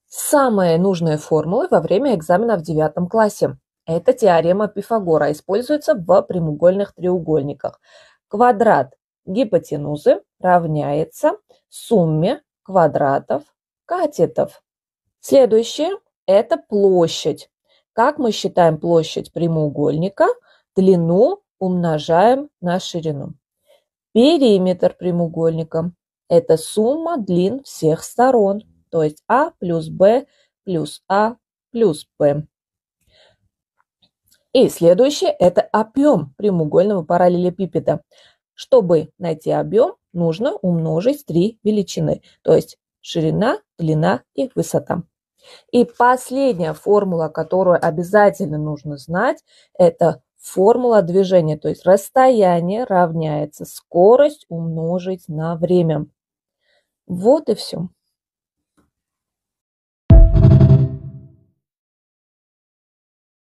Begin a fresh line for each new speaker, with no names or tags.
Самые нужные формулы во время экзамена в 9 классе. Это теорема Пифагора, используется в прямоугольных треугольниках. Квадрат гипотенузы равняется сумме квадратов катетов. Следующее – это площадь. Как мы считаем площадь прямоугольника? Длину умножаем на ширину. Периметр прямоугольника – это сумма длин всех сторон, то есть А плюс Б плюс А плюс Б. И следующее – это объем прямоугольного параллелепипеда. Чтобы найти объем, нужно умножить 3 величины, то есть ширина, длина и высота. И последняя формула, которую обязательно нужно знать, это формула движения, то есть расстояние равняется скорость умножить на время. Вот и все.